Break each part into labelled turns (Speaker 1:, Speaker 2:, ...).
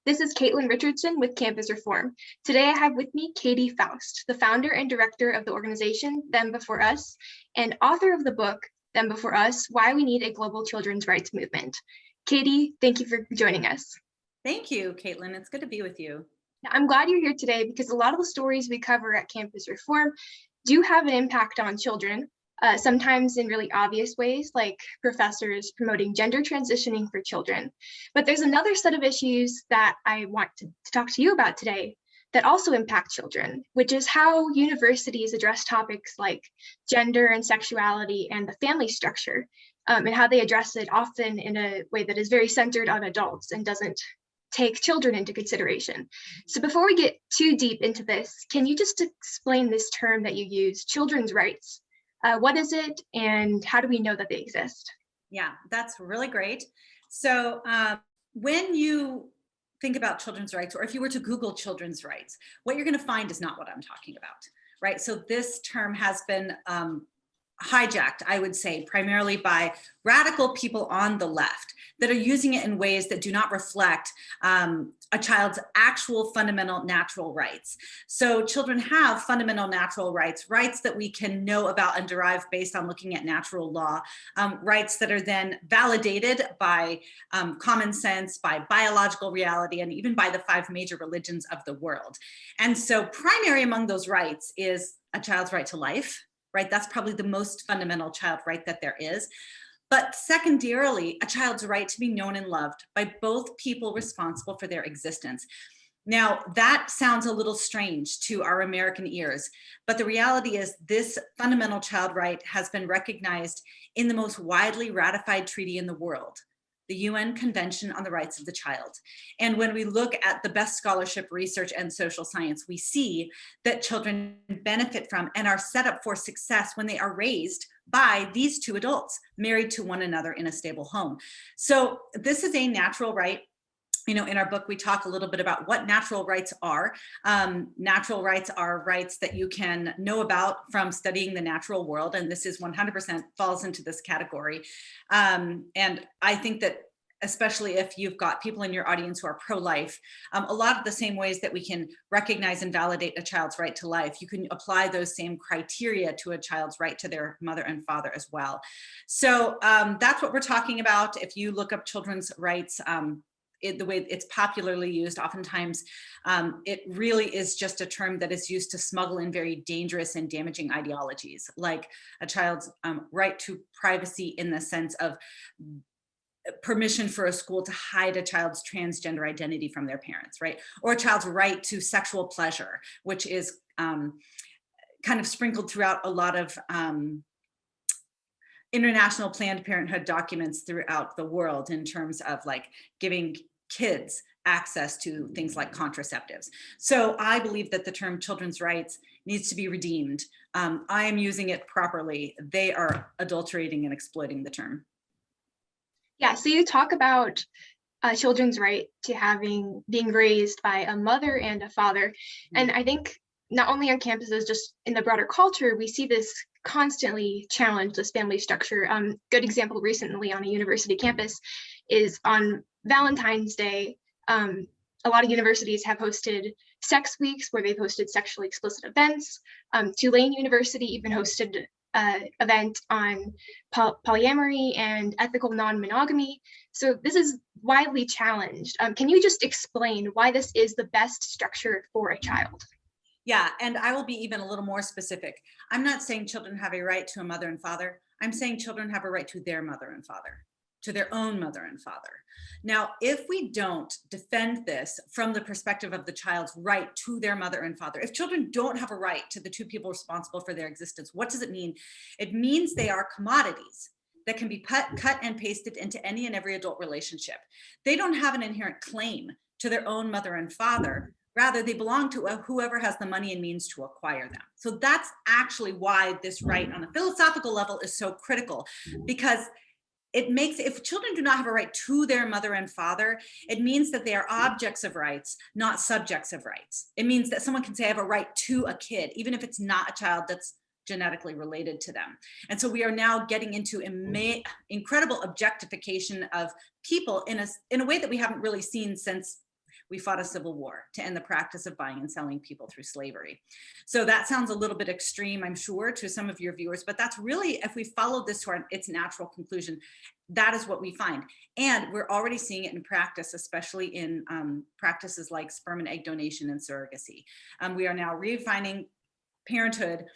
Speaker 1: This is Caitlin Richardson with Campus Reform. Today I have with me Katy Faust, the founder and director of the organization Them Before Us, and author of the book Them Before Us, Why We Need a Global Children's Rights Movement. Katy, thank you for joining us.
Speaker 2: Thank you, Caitlin. It's good to be with you.
Speaker 1: I'm glad you're here today because a lot of the stories we cover at Campus Reform do have an impact on children, sometimes in really obvious ways, like professors promoting gender transitioning for children. But there's another set of issues that I want to talk to you about today that also impact children, which is how universities address topics like gender and sexuality and the family structure, and how they address it often in a way that is very centered on adults and doesn't take children into consideration. So before we get too deep into this, can you just explain this term that you use, children's rights? What is it and how do we know that they exist?
Speaker 2: Yeah, that's really great. So when you think about children's rights, or if you were to Google children's rights, what you're going to find is not what I'm talking about, right? So this term has been hijacked, I would say, primarily by radical people on the left that are using it in ways that do not reflect a child's actual fundamental natural rights. So children have fundamental natural rights, rights that we can know about and derive based on looking at natural law, rights that are then validated by common sense, by biological reality, and even by the 5 major religions of the world. And so primary among those rights is a child's right to life, right? That's probably the most fundamental child right that there is. But secondarily, a child's right to be known and loved by both people responsible for their existence. Now, that sounds a little strange to our American ears, but the reality is this fundamental child right has been recognized in the most widely ratified treaty in the world, the UN Convention on the Rights of the Child. And when we look at the best scholarship, research, and social science, we see that children benefit from and are set up for success when they are raised by these 2 adults married to one another in a stable home. So this is a natural right. You know, in our book, we talk a little bit about what natural rights are. Natural rights are rights that you can know about from studying the natural world, and this is 100% falls into this category. And I think that especially if you've got people in your audience who are pro-life, a lot of the same ways that we can recognize and validate a child's right to life, you can apply those same criteria to a child's right to their mother and father as well. So that's what we're talking about. If you look up children's rights, the way it's popularly used, oftentimes it really is just a term that is used to smuggle in very dangerous and damaging ideologies, like a child's right to privacy in the sense of permission for a school to hide a child's transgender identity from their parents, right? Or a child's right to sexual pleasure, which is kind of sprinkled throughout a lot of international Planned Parenthood documents throughout the world in terms of like giving kids access to things like contraceptives. So I believe that the term children's rights needs to be redeemed. I am using it properly. They are adulterating and exploiting the term.
Speaker 1: Yeah, so you talk about children's right to being raised by a mother and a father. And I think not only on campuses, just in the broader culture, we see this constantly challenge, this family structure. Good example recently on a university campus is on Valentine's Day. A lot of universities have hosted sex weeks where they've hosted sexually explicit events. Tulane University even hosted event on polyamory and ethical non-monogamy. So this is widely challenged. Can you just explain why this is the best structure for a child?
Speaker 2: Yeah, and I will be even a little more specific. I'm not saying children have a right to a mother and father. I'm saying children have a right to their mother and father, to their own mother and father. Now, if we don't defend this from the perspective of the child's right to their mother and father, if children don't have a right to the 2 people responsible for their existence, what does it mean? It means they are commodities that can be cut and pasted into any and every adult relationship. They don't have an inherent claim to their own mother and father. Rather, they belong to whoever has the money and means to acquire them. So that's actually why this right on a philosophical level is so critical, because it makes, if children do not have a right to their mother and father, it means that they are objects of rights, not subjects of rights. It means that someone can say I have a right to a kid, even if it's not a child that's genetically related to them. And so we are now getting into incredible objectification of people in a way that we haven't really seen since We fought a civil war to end the practice of buying and selling people through slavery. So that sounds a little bit extreme, I'm sure, to some of your viewers, but that's really, if we follow this to its natural conclusion, that is what we find. And we're already seeing it in practice, especially in practices like sperm and egg donation and surrogacy. We are now redefining parenthood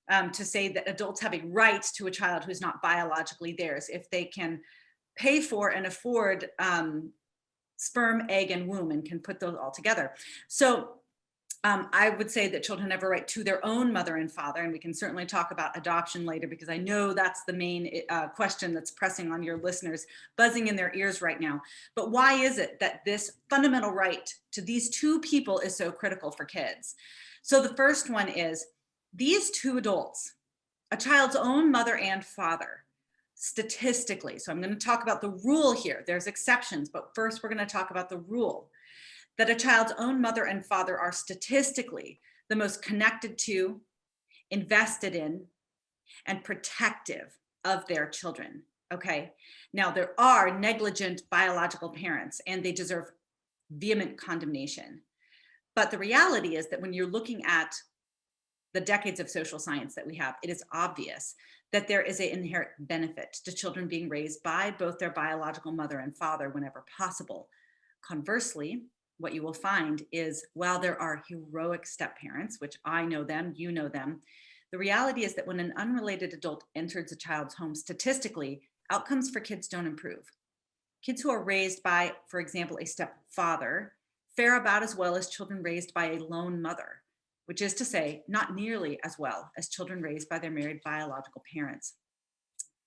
Speaker 2: to say that adults have a right to a child who's not biologically theirs if they can pay for and afford sperm, egg, and womb, and can put those all together. So I would say that children have a right to their own mother and father, and we can certainly talk about adoption later, because I know that's the main question that's pressing on your listeners, buzzing in their ears right now. But why is it that this fundamental right to these two people is so critical for kids? So the first one is these two adults, a child's own mother and father, statistically, so I'm going to talk about the rule here. There's exceptions, but first we're going to talk about the rule, that a child's own mother and father are statistically the most connected to, invested in, and protective of their children. Okay. Now, there are negligent biological parents, and they deserve vehement condemnation. But the reality is that when you're looking at the decades of social science that we have, it is obvious that there is an inherent benefit to children being raised by both their biological mother and father whenever possible. Conversely, what you will find is, while there are heroic step-parents, which I know them, you know them, the reality is that when an unrelated adult enters a child's home, statistically, outcomes for kids don't improve. Kids who are raised by, for example, a stepfather fare about as well as children raised by a lone mother, which is to say, not nearly as well as children raised by their married biological parents.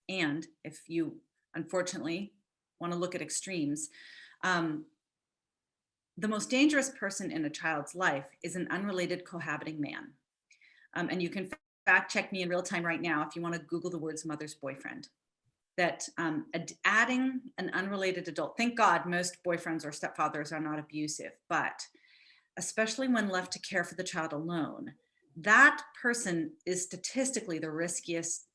Speaker 2: And if you, unfortunately, want to look at extremes, the most dangerous person in a child's life is an unrelated cohabiting man. And you can fact check me in real time right now if you want to Google the words mother's boyfriend. That adding an unrelated adult, thank God most boyfriends or stepfathers are not abusive, but especially when left to care for the child alone, that person is statistically the riskiest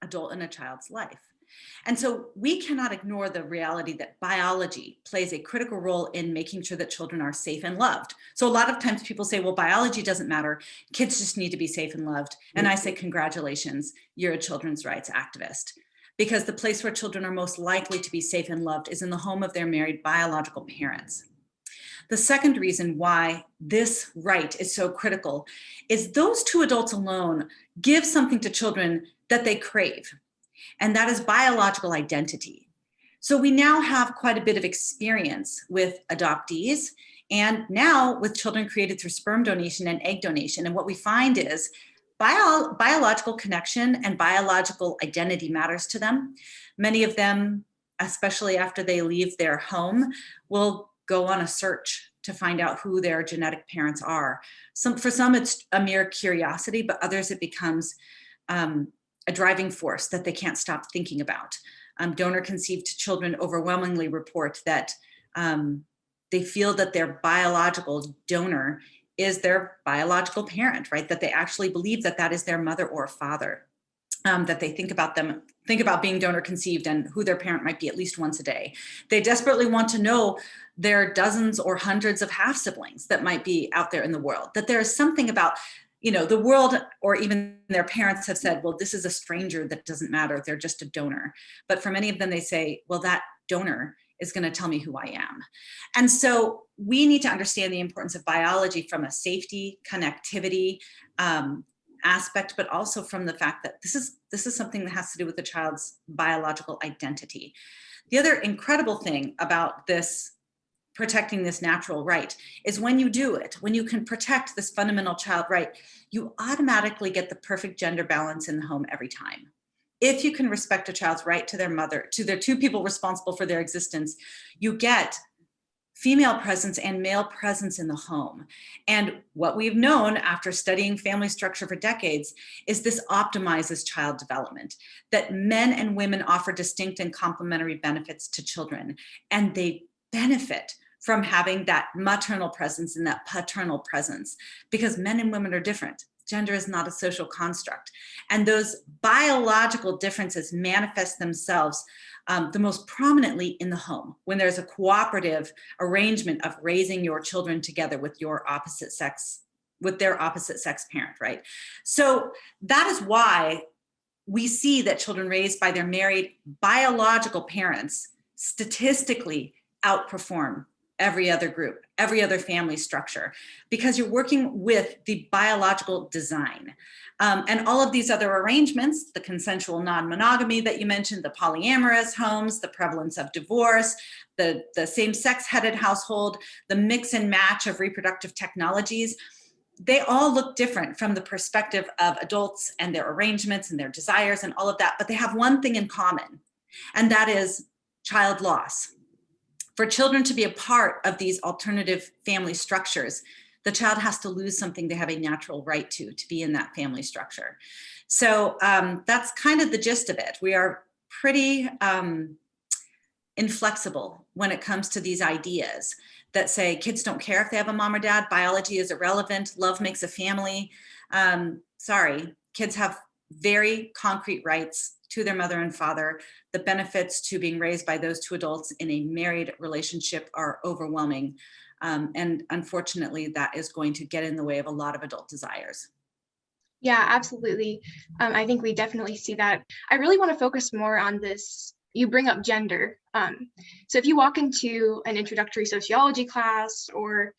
Speaker 2: adult in a child's life. And so we cannot ignore the reality that biology plays a critical role in making sure that children are safe and loved. So a lot of times people say, well, biology doesn't matter. Kids just need to be safe and loved. And I say, congratulations, you're a children's rights activist. Because the place where children are most likely to be safe and loved is in the home of their married biological parents. The second reason why this right is so critical is those two adults alone give something to children that they crave, and that is biological identity. So we now have quite a bit of experience with adoptees, and now with children created through sperm donation and egg donation. And what we find is biological connection and biological identity matters to them. Many of them, especially after they leave their home, will go on a search to find out who their genetic parents are. For some, it's a mere curiosity, but others it becomes a driving force that they can't stop thinking about. Donor-conceived children overwhelmingly report that they feel that their biological donor is their biological parent, right? That they actually believe that that is their mother or father. That they think about being donor conceived and who their parent might be at least once a day. They desperately want to know their dozens or hundreds of half siblings that might be out there in the world, that there is something about, the world, or even their parents have said, well, this is a stranger that doesn't matter. They're just a donor. But for many of them, they say, well, that donor is going to tell me who I am. And so we need to understand the importance of biology from a safety, connectivity, aspect, but also from the fact that this is something that has to do with the child's biological identity. The other incredible thing about this, protecting this natural right, is when you do it, when you can protect this fundamental child right, you automatically get the perfect gender balance in the home every time. If you can respect a child's right to their mother, to their two people responsible for their existence, you get female presence and male presence in the home. And what we've known after studying family structure for decades is this optimizes child development, that men and women offer distinct and complementary benefits to children, and they benefit from having that maternal presence and that paternal presence, because men and women are different. Gender is not a social construct. And those biological differences manifest themselves the most prominently in the home, when there's a cooperative arrangement of raising your children together with your opposite sex, with their opposite sex parent, right? So that is why we see that children raised by their married biological parents statistically outperform every other group, every other family structure, because you're working with the biological design. And all of these other arrangements, the consensual non-monogamy that you mentioned, the polyamorous homes, the prevalence of divorce, the same-sex headed household, the mix and match of reproductive technologies, they all look different from the perspective of adults and their arrangements and their desires and all of that, but they have one thing in common, and that is child loss. For children to be a part of these alternative family structures, the child has to lose something they have a natural right to be in that family structure. So that's kind of the gist of it. We are pretty inflexible when it comes to these ideas that say kids don't care if they have a mom or dad, biology is irrelevant, love makes a family. Sorry, kids have very concrete rights to their mother and father. The benefits to being raised by those two adults in a married relationship are overwhelming. And unfortunately, that is going to get in the way of a lot of adult desires.
Speaker 1: Yeah, absolutely. I think we definitely see that. I really want to focus more on this. You bring up gender. So if you walk into an introductory sociology class or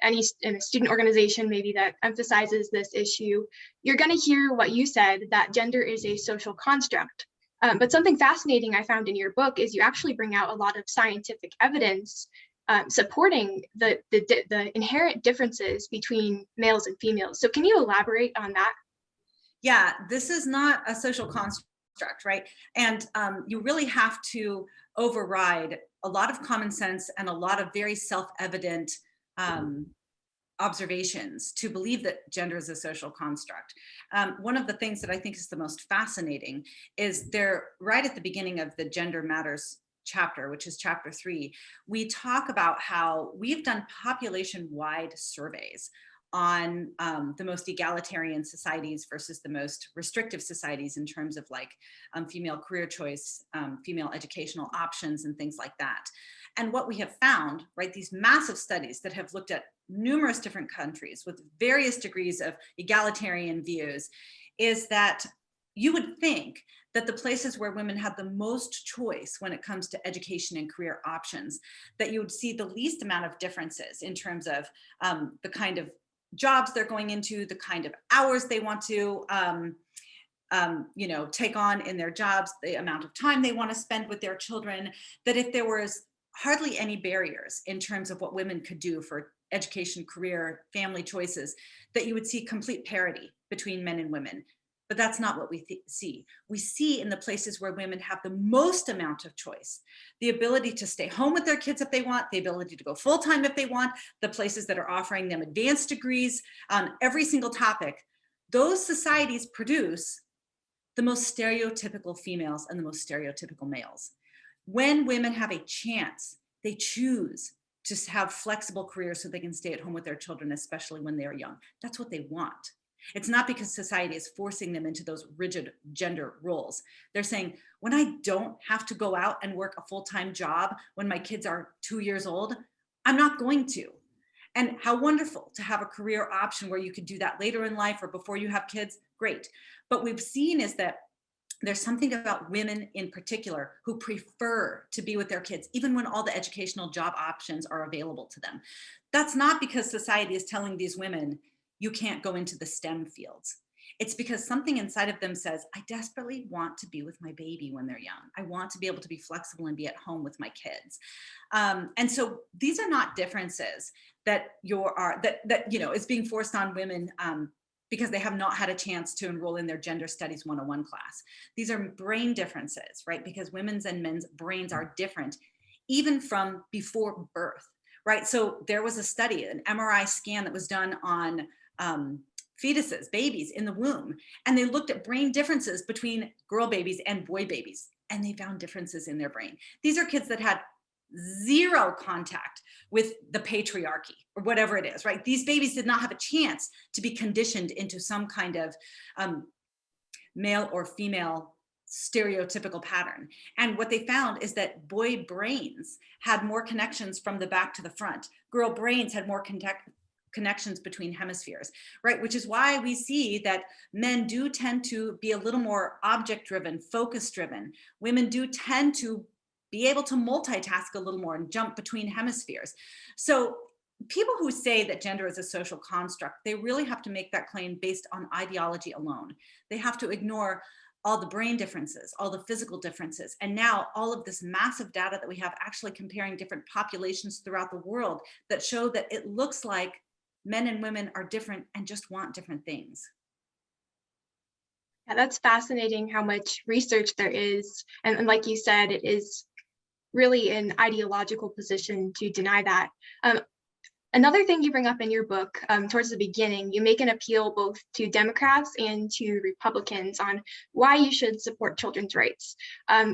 Speaker 1: in a student organization maybe that emphasizes this issue, you're going to hear what you said, that gender is a social construct. But something fascinating I found in your book is you actually bring out a lot of scientific evidence supporting the inherent differences between males and females. So can you elaborate on that?
Speaker 2: Yeah, this is not a social construct, right? And you really have to override a lot of common sense and a lot of very self-evident observations to believe that gender is a social construct. One of the things that I think is the most fascinating is there, right at the beginning of the Gender Matters chapter, which is chapter 3, we talk about how we've done population-wide surveys on the most egalitarian societies versus the most restrictive societies in terms of like female career choice, female educational options and things like that. And what we have found, right, these massive studies that have looked at numerous different countries with various degrees of egalitarian views, is that you would think that the places where women have the most choice when it comes to education and career options, that you would see the least amount of differences in terms of the kind of jobs they're going into, the kind of hours they want to take on in their jobs, the amount of time they want to spend with their children, that if there was hardly any barriers in terms of what women could do for education, career, family choices, that you would see complete parity between men and women. But that's not what we see. We see in the places where women have the most amount of choice, the ability to stay home with their kids if they want, the ability to go full-time if they want, the places that are offering them advanced degrees on every single topic. Those societies produce the most stereotypical females and the most stereotypical males. When women have a chance, they choose to have flexible careers so they can stay at home with their children, especially when they are young. That's what they want. It's not because society is forcing them into those rigid gender roles. They're saying, when I don't have to go out and work a full-time job when my kids are 2 years old, I'm not going to. And how wonderful to have a career option where you could do that later in life or before you have kids, great. But we've seen is that there's something about women in particular who prefer to be with their kids, even when all the educational job options are available to them. That's not because society is telling these women, you can't go into the STEM fields. It's because something inside of them says, I desperately want to be with my baby when they're young. I want to be able to be flexible and be at home with my kids. And so these are not differences that is being forced on women because they have not had a chance to enroll in their gender studies 101 class. These are brain differences, right? Because women's and men's brains are different, even from before birth, right? So there was a study, an MRI scan that was done on fetuses, babies in the womb, and they looked at brain differences between girl babies and boy babies, and they found differences in their brain. These are kids that had zero contact with the patriarchy or whatever it is, right? These babies did not have a chance to be conditioned into some kind of male or female stereotypical pattern. And what they found is that boy brains had more connections from the back to the front. Girl brains had more connections between hemispheres, right? Which is why we see that men do tend to be a little more object driven, focus driven. Women do tend to be able to multitask a little more and jump between hemispheres. So people who say that gender is a social construct, they really have to make that claim based on ideology alone. They have to ignore all the brain differences, all the physical differences, and now all of this massive data that we have actually comparing different populations throughout the world that show that it looks like men and women are different and just want different things.
Speaker 1: Yeah, that's fascinating how much research there is. And like you said, it is really an ideological position to deny that. Another thing you bring up in your book, towards the beginning, you make an appeal both to Democrats and to Republicans on why you should support children's rights.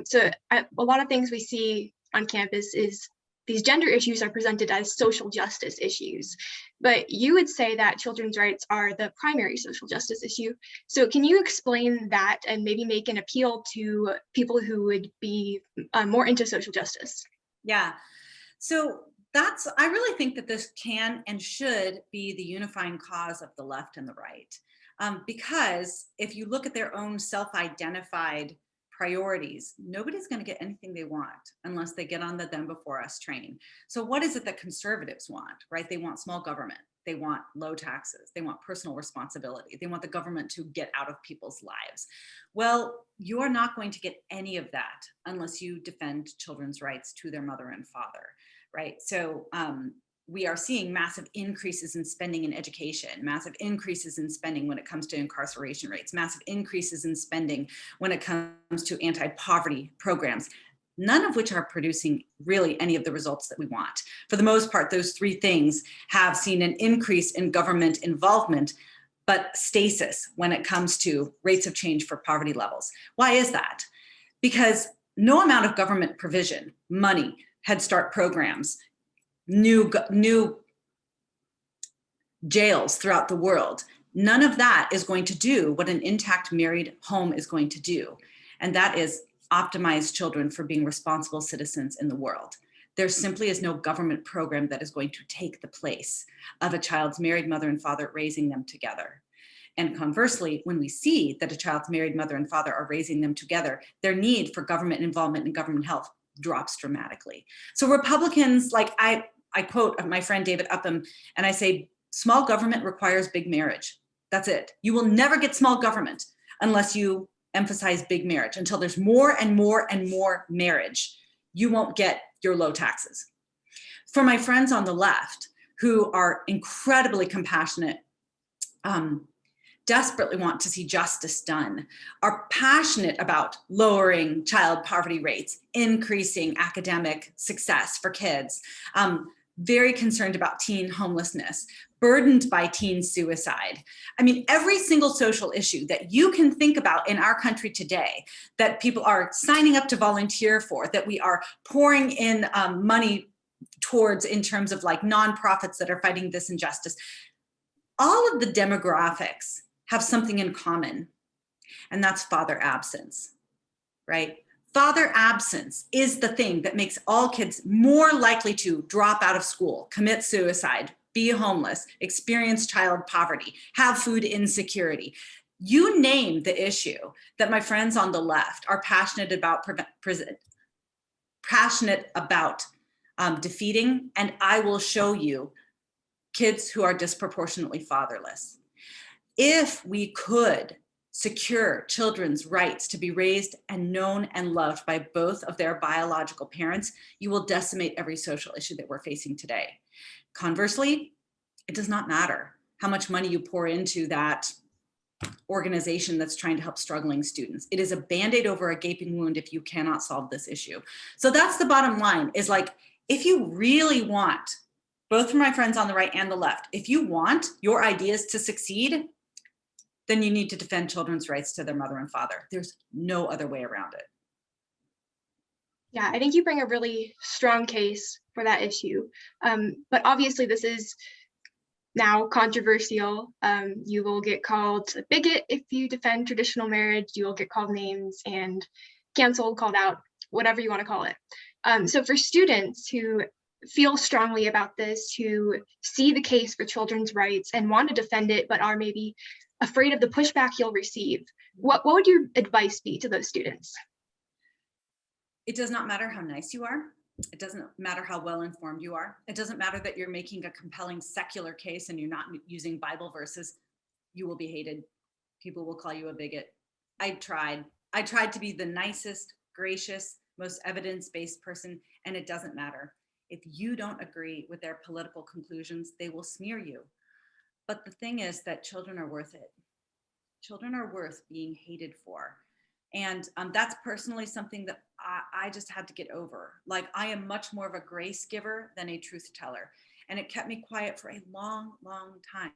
Speaker 1: So a lot of things we see on campus is these gender issues are presented as social justice issues, but you would say that children's rights are the primary social justice issue. So can you explain that and maybe make an appeal to people who would be more into social justice?
Speaker 2: Yeah, so I really think that this can and should be the unifying cause of the left and the right. Because if you look at their own self-identified priorities, nobody's going to get anything they want unless they get on the them before us train. So what is it that conservatives want, right? They want small government. They want low taxes. They want personal responsibility. They want the government to get out of people's lives. Well, you're not going to get any of that unless you defend children's rights to their mother and father. Right. So we are seeing massive increases in spending in education, massive increases in spending when it comes to incarceration rates, massive increases in spending when it comes to anti-poverty programs, none of which are producing really any of the results that we want. For the most part, those three things have seen an increase in government involvement, but stasis when it comes to rates of change for poverty levels. Why is that? Because no amount of government provision, money, Head Start programs, new jails throughout the world, none of that is going to do what an intact married home is going to do. And that is optimize children for being responsible citizens in the world. There simply is no government program that is going to take the place of a child's married mother and father raising them together. And conversely, when we see that a child's married mother and father are raising them together, their need for government involvement and government help drops dramatically. So Republicans, like I quote my friend David Upham, and I say, small government requires big marriage. That's it. You will never get small government unless you emphasize big marriage. Until there's more and more and more marriage, you won't get your low taxes. For my friends on the left who are incredibly compassionate, desperately want to see justice done, are passionate about lowering child poverty rates, increasing academic success for kids, very concerned about teen homelessness, burdened by teen suicide. I mean, every single social issue that you can think about in our country today that people are signing up to volunteer for, that we are pouring in money towards in terms of like nonprofits that are fighting this injustice, all of the demographics have something in common, and that's father absence, right? Father absence is the thing that makes all kids more likely to drop out of school, commit suicide, be homeless, experience child poverty, have food insecurity. You name the issue that my friends on the left are passionate about defeating, and I will show you kids who are disproportionately fatherless. If we could secure children's rights to be raised and known and loved by both of their biological parents, you will decimate every social issue that we're facing today. Conversely, it does not matter how much money you pour into that organization that's trying to help struggling students. It is a Band-Aid over a gaping wound if you cannot solve this issue. So that's the bottom line, is like, if you really want, both from my friends on the right and the left, if you want your ideas to succeed, then you need to defend children's rights to their mother and father. There's no other way around it.
Speaker 1: Yeah, I think you bring a really strong case for that issue. But obviously, this is now controversial. You will get called a bigot if you defend traditional marriage. You will get called names and canceled, called out, whatever you want to call it. So for students who feel strongly about this, who see the case for children's rights and want to defend it, but are maybe afraid of the pushback you'll receive, what would your advice be to those students?
Speaker 2: It does not matter how nice you are. It doesn't matter how well informed you are. It doesn't matter that you're making a compelling secular case and you're not using Bible verses. You will be hated. People will call you a bigot. I tried. I tried to be the nicest, gracious, most evidence-based person, and it doesn't matter. If you don't agree with their political conclusions, they will smear you. But the thing is that children are worth it. Children are worth being hated for. And that's personally something that I just had to get over. Like, I am much more of a grace giver than a truth teller. And it kept me quiet for a long, long time.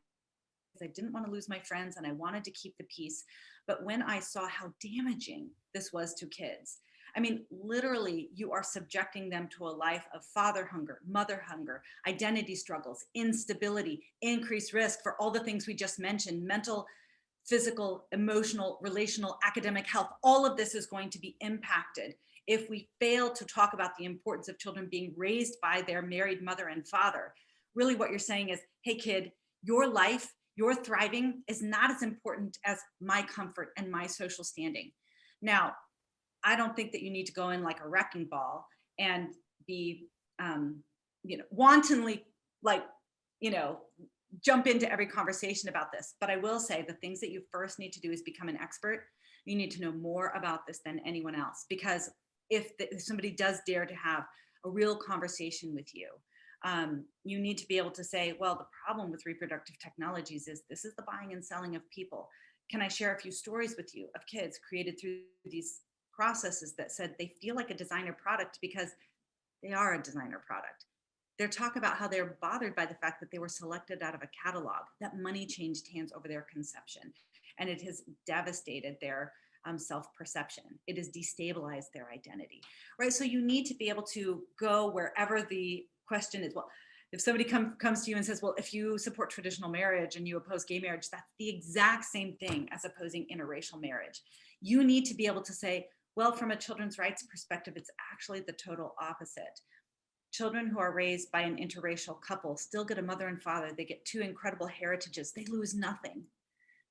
Speaker 2: I didn't want to lose my friends and I wanted to keep the peace. But when I saw how damaging this was to kids, I mean, literally, you are subjecting them to a life of father hunger, mother hunger, identity struggles, instability, increased risk for all the things we just mentioned, mental, physical, emotional, relational, academic health. All of this is going to be impacted if we fail to talk about the importance of children being raised by their married mother and father. Really, what you're saying is, hey, kid, your life, your thriving is not as important as my comfort and my social standing. Now, I don't think that you need to go in like a wrecking ball and be, wantonly, like, you know, jump into every conversation about this. But I will say the things that you first need to do is become an expert. You need to know more about this than anyone else, because if somebody does dare to have a real conversation with you, you need to be able to say, well, the problem with reproductive technologies is this is the buying and selling of people. Can I share a few stories with you of kids created through these processes that said they feel like a designer product because they are a designer product? They're talk about how they're bothered by the fact that they were selected out of a catalog, that money changed hands over their conception, and it has devastated their self-perception. It has destabilized their identity, right? So you need to be able to go wherever the question is. Well, if somebody comes to you and says, well, if you support traditional marriage and you oppose gay marriage, that's the exact same thing as opposing interracial marriage. You need to be able to say, well, from a children's rights perspective, it's actually the total opposite. Children who are raised by an interracial couple still get a mother and father. They get two incredible heritages. They lose nothing.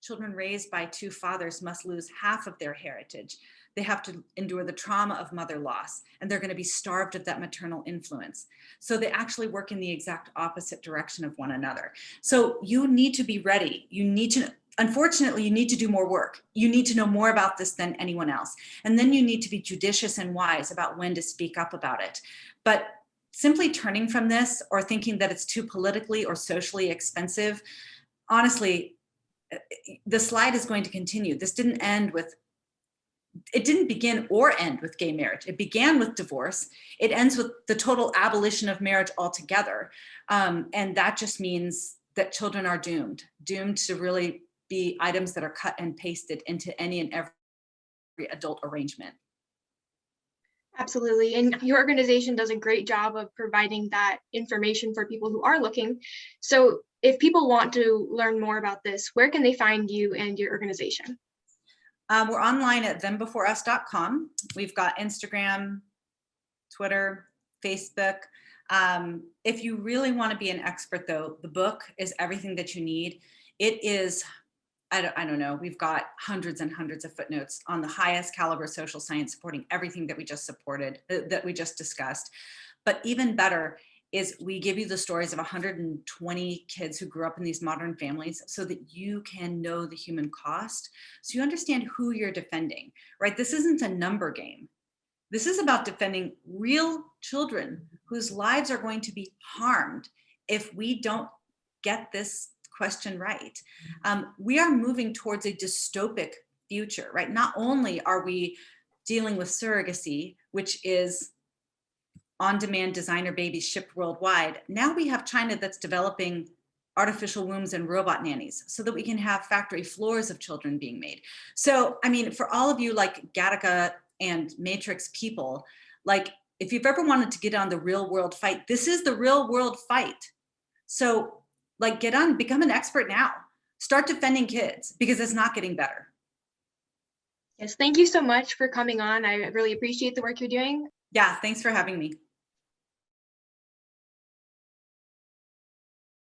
Speaker 2: Children raised by two fathers must lose half of their heritage. They have to endure the trauma of mother loss, and they're going to be starved of that maternal influence. So they actually work in the exact opposite direction of one another. So you need to be ready. You need to, unfortunately, you need to do more work. You need to know more about this than anyone else. And then you need to be judicious and wise about when to speak up about it. But simply turning from this or thinking that it's too politically or socially expensive, honestly, the slide is going to continue. This didn't begin or end with gay marriage. It began with divorce. It ends with the total abolition of marriage altogether. And that just means that children are doomed to really be items that are cut and pasted into any and every adult arrangement.
Speaker 1: Absolutely. And your organization does a great job of providing that information for people who are looking. So if people want to learn more about this, where can they find you and your organization?
Speaker 2: We're online at thembeforeus.com. We've got Instagram, Twitter, Facebook. If you really want to be an expert, though, the book is everything that you need. It is, I don't know, we've got hundreds and hundreds of footnotes on the highest caliber social science supporting everything that we just that we just discussed. But even better is we give you the stories of 120 kids who grew up in these modern families so that you can know the human cost, so you understand who you're defending, right? This isn't a number game. This is about defending real children whose lives are going to be harmed if we don't get this question right. We are moving towards a dystopic future, right? Not only are we dealing with surrogacy, which is on-demand designer babies shipped worldwide, now we have China that's developing artificial wombs and robot nannies so that we can have factory floors of children being made. So, I mean, for all of you like Gattaca and Matrix people, Like, if you've ever wanted to get on the real world fight, this is the real world fight. So, like, get on, become an expert now. Start defending kids because it's not getting better.
Speaker 1: Yes, thank you so much for coming on. I really appreciate the work you're doing.
Speaker 2: Yeah, thanks for having me.